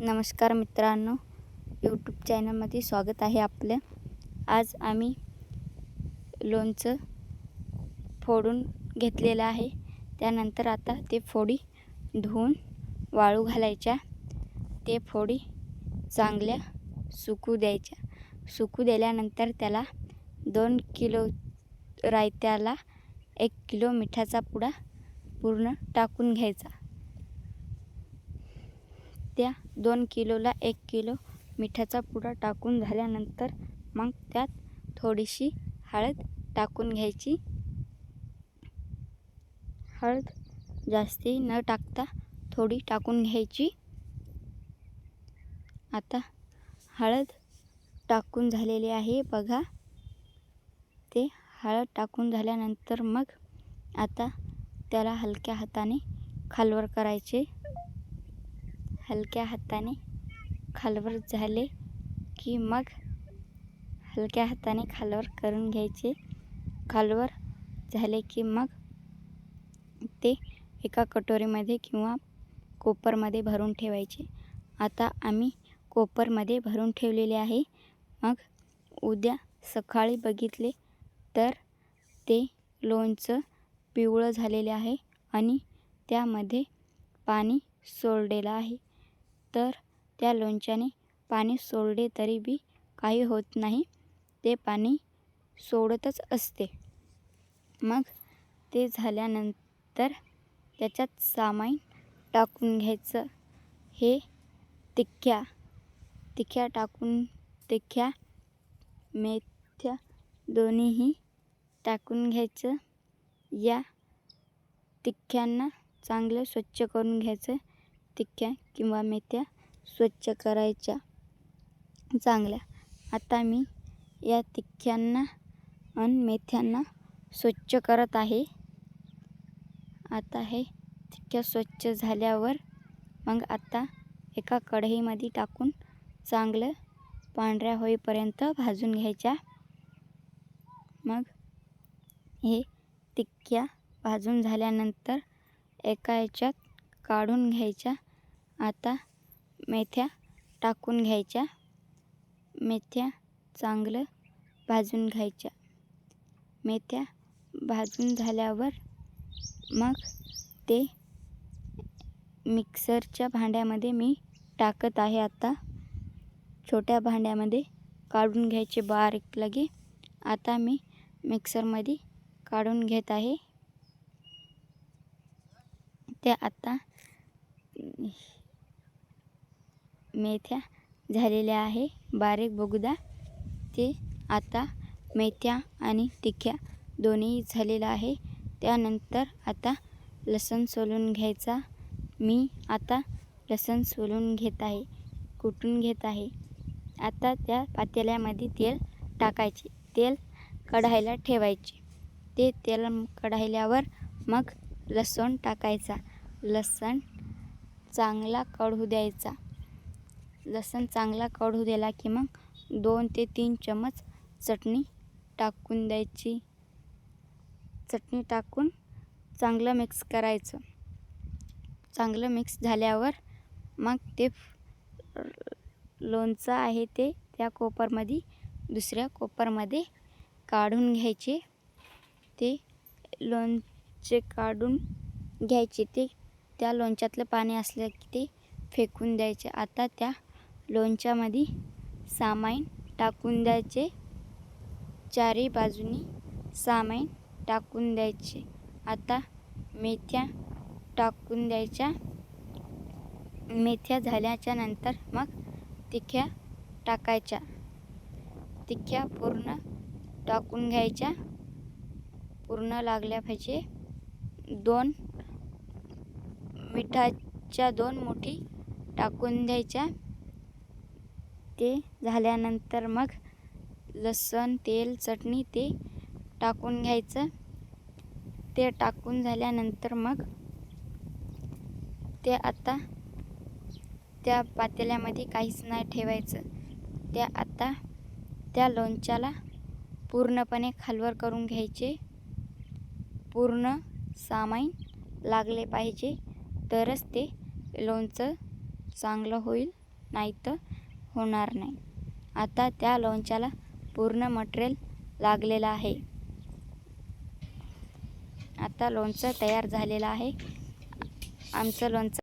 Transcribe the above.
नमस्कार मित्रांनो, यूट्यूब चॅनलमध्ये स्वागत आहे आपलं. आज आम्ही लोणचं फोडून घेतलेलं आहे. त्यानंतर आता ते फोडी धुवून वाळू घालायच्या. ते फोडी चांगल्या सुकू द्यायच्या. सुकू दिल्यानंतर त्याला 2 किलो रायत्याला 1 किलो मिठाचा पुडा पूर्ण टाकून घ्यायचा. त्या 2 किलोला 1 किलो मिठाचा पुडा टाकून झाल्यानंतर मग त्यात थोडीशी हळद टाकून घ्यायची. हळद जास्ती न टाकता थोडी टाकून घ्यायची. आता हळद टाकून झालेली आहे बघा. ते हळद टाकून झाल्यानंतर मग आता त्याला हलक्या हाताने खालवर करायचे. हलक्या हाताने खालवर झाले की मग हलक्या हाताने खालवर करून घ्यायचे. खालवर झाले की मग ते एका कटोरीमध्ये किंवा कोपरमध्ये भरून ठेवायचे. आता आम्ही कोपरमध्ये भरून ठेवलेले आहे. मग उद्या सकाळी बघितले तर ते लोणचं पिवळं झालेले आहे आणि त्यामध्ये पाणी सोडलेलं आहे. तर त्या लोणच्याने पाणी सोडले तरी बी काही होत नाही, ते पाणी सोडतच असते. मग ते झाल्यानंतर त्याच्यात सामाईन टाकून घ्यायचं. हे तिख्या टाकून तिख्या मेथ्या दोन्हीही टाकून घ्यायचं. या तिख्यांना चांगलं स्वच्छ करून घ्यायचं. तिख्या किंवा मेथ्या स्वच्छ करायच्या चांगल्या. आता मी या तिख्यांना आणि मेथ्यांना स्वच्छ करत आहे. आता हे तिख्या स्वच्छ झाल्यावर मग आता एका कढईमध्ये टाकून चांगलं पांढऱ्या होईपर्यंत भाजून घ्यायच्या. मग हे तिख्या भाजून झाल्यानंतर एका याच्यात काढून घ्यायच्या. आता मेथ्या टाकून घ्यायच्या. मेथ्या चांगलं भाजून घ्यायच्या. मेथ्या भाजून झाल्यावर मग ते मिक्सरच्या भांड्यामध्ये मी टाकत आहे. आता छोट्या भांड्यामध्ये काढून घ्यायचे बारीक लगे. आता मी मिक्सरमध्ये काढून घेत आहे. त्या आता मेथ्या झालेल्या आहे बारीक बोगदा. ते आता मेथ्या आणि तिख्या दोन्ही झालेलं आहे. त्यानंतर आता लसूण सोलून घ्यायचा. मी आता लसूण सोलून घेत आहे, कुटून घेत आहे. आता त्या पातेल्यामध्ये तेल टाकायचे. तेल कढायला ठेवायचे. ते तेल कढायल्यावर मग लसूण टाकायचा. लसूण चांगला कढू द्यायचा. लसूण चांगला कढू दिला की मग 2 ते 3 चमच चटणी टाकून द्यायची. चटणी टाकून चांगलं मिक्स करायचं. चांगलं मिक्स झाल्यावर मग ते लोणचं आहे ते त्या कोपरमध्ये दुसऱ्या कोपरमध्ये काढून घ्यायचे. ते लोणचे काढून घ्यायचे. ते त्या लोणच्यातलं पाणी असलं की ते फेकून द्यायचे. आता त्या लोणच्यामध्ये सामाईन टाकून द्यायचे. चारी बाजूनी सामाईन टाकून द्यायचे. आता मेथ्या टाकून द्यायच्या. मेथ्या झाल्याच्या नंतर मग तिख्या टाकायच्या. तिख्या पूर्ण टाकून घ्यायच्या. पूर्ण लागल्या पाहिजे. 2 मिठाच्या 2 मुठी टाकून द्यायच्या. ते झाल्यानंतर मग लसूण, तेल, चटणी ते टाकून घ्यायचं. ते टाकून झाल्यानंतर मग ते आता त्या पातेल्यामध्ये काहीच नाही ठेवायचं. त्या आता त्या लोणच्याला पूर्णपणे खालवर करून घ्यायचे. पूर्ण सामाईन लागले पाहिजे तरच ते लोणचं चांगलं होईल. नाही तर होणार नाही. आता त्या लोणच्याला पूर्ण मटेरियल लागलेलं आहे. आता लोणचं तयार झालेलं आहे. आमचं लोणचं